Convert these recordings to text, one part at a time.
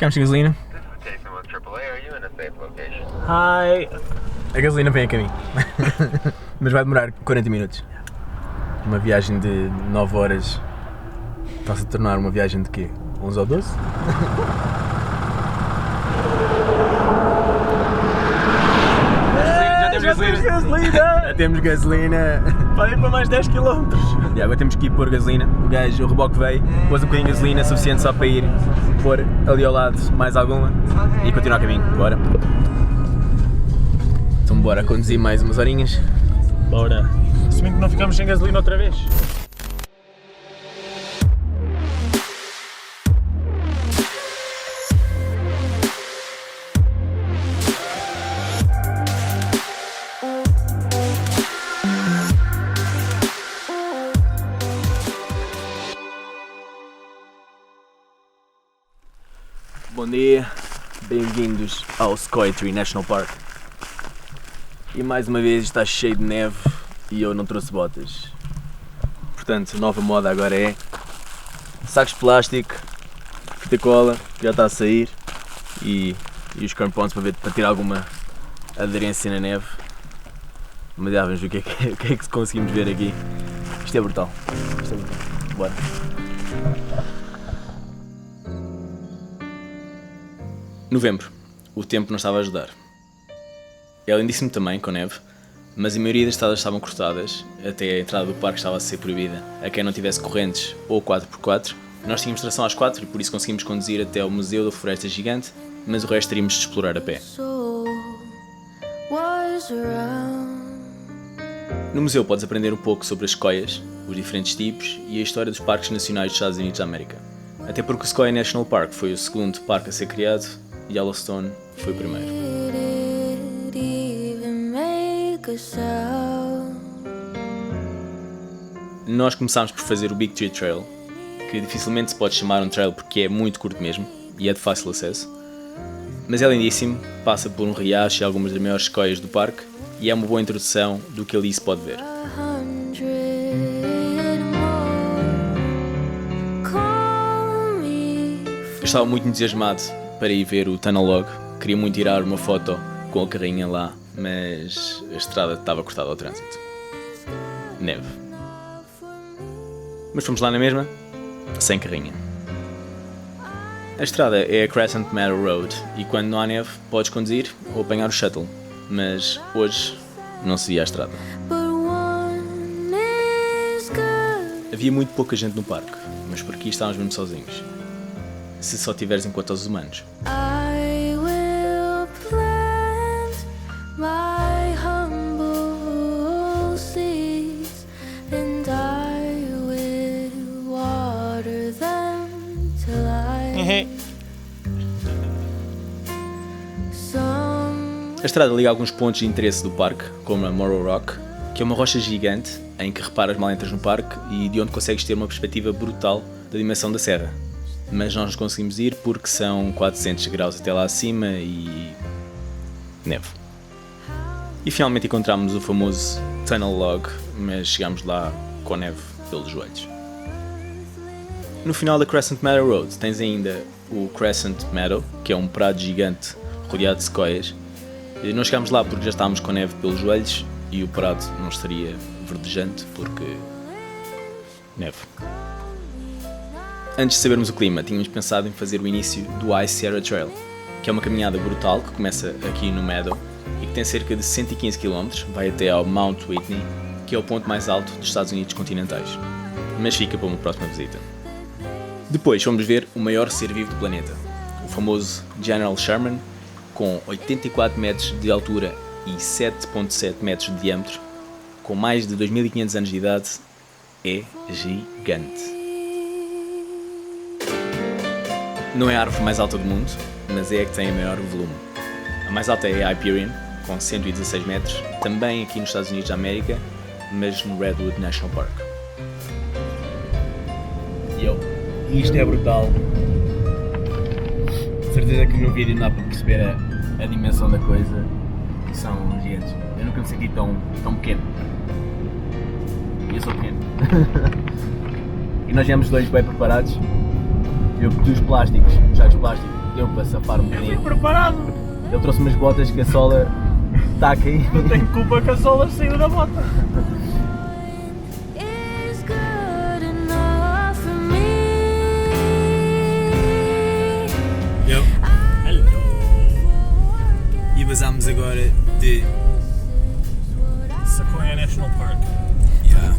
Ficámos sem gasolina. Hi. A gasolina vem a caminho. Mas vai demorar 40 minutos. Uma viagem de 9 horas está-se a tornar uma viagem de quê? 11 ou 12? Já temos gasolina! Já temos gasolina! Vai para mais 10 km. E agora temos que ir pôr gasolina. O reboque veio, pôs um bocadinho de gasolina suficiente só para ir pôr ali ao lado mais alguma e continuar a caminho. Bora! Então bora conduzir mais umas horinhas. Bora! Assumindo que não ficamos sem gasolina outra vez. Bom dia, bem-vindos ao Scoy Tree National Park. E mais uma vez está cheio de neve e eu não trouxe botas. Portanto, a nova moda agora é sacos de plástico, fita cola, que já está a sair, e os crampons para tirar alguma aderência na neve. Mas já vamos ver o que é que conseguimos ver aqui. Isto é brutal. Bora. Novembro. O tempo não estava a ajudar. É lindíssimo também, com neve, mas a maioria das estradas estavam cortadas, até a entrada do parque estava a ser proibida a quem não tivesse correntes ou 4x4. Nós tínhamos tração às 4 e por isso conseguimos conduzir até ao Museu da Floresta Gigante, mas o resto teríamos de explorar a pé. No museu podes aprender um pouco sobre as Sequoias, os diferentes tipos e a história dos parques nacionais dos Estados Unidos da América. Até porque o Sequoia National Park foi o segundo parque a ser criado e Yellowstone foi o primeiro. Nós começámos por fazer o Big Tree Trail, que dificilmente se pode chamar um trail porque é muito curto mesmo e é de fácil acesso. Mas é lindíssimo, passa por um riacho e algumas das maiores sequoias do parque e é uma boa introdução do que ali se pode ver. Eu estava muito entusiasmado para ir ver o Tunnel Log, queria muito tirar uma foto com a carrinha lá, mas a estrada estava cortada ao trânsito. Neve. Mas fomos lá na mesma, sem carrinha. A estrada é a Crescent Meadow Road e quando não há neve podes conduzir ou apanhar o shuttle, mas hoje não se via a estrada. Havia muito pouca gente no parque, mas por aqui estávamos mesmo sozinhos. Se só tiveres em conta os humanos. A estrada liga alguns pontos de interesse do parque, como a Morro Rock, que é uma rocha gigante em que reparas mal entras no parque e de onde consegues ter uma perspectiva brutal da dimensão da serra. Mas nós não conseguimos ir porque são 400 graus até lá acima e neve. E finalmente encontramos o famoso Tunnel Log, mas chegámos lá com neve pelos joelhos. No final da Crescent Meadow Road tens ainda o Crescent Meadow, que é um prado gigante rodeado de sequoias. E nós chegámos lá porque já estávamos com neve pelos joelhos e o prado não estaria verdejante porque neve. Antes de sabermos o clima, tínhamos pensado em fazer o início do High Sierra Trail, que é uma caminhada brutal que começa aqui no Meadow e que tem cerca de 115 km, vai até ao Mount Whitney, que é o ponto mais alto dos Estados Unidos continentais, mas fica para uma próxima visita. Depois fomos ver o maior ser vivo do planeta, o famoso General Sherman, com 84 metros de altura e 7,7 metros de diâmetro, com mais de 2500 anos de idade, é gigante. Não é a árvore mais alta do mundo, mas é a que tem o maior volume. A mais alta é a Hyperion, com 116 metros, também aqui nos Estados Unidos da América, mas no Redwood National Park. Isto é brutal. Certeza que no vídeo não dá para perceber a dimensão da coisa. São gigantes. Eu nunca me senti tão pequeno. E eu sou pequeno. E nós viemos dois bem preparados. Eu pedi os plásticos, os sacos de plástico. eu para safar um Eu fui bocadinho. preparado. Ele trouxe umas botas que a sola está a cair. Não tenho culpa que a sola saiu da bota. is good enough for me. Eu. Hello. E basámos agora de. Sequoia National Park. Yeah.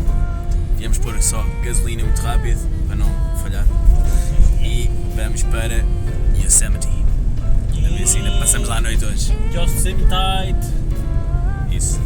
Viemos pôr só gasolina muito rápido para não falhar. E vamos para Yosemite. A ver se ainda passamos lá a noite hoje. Yosemite. Isso.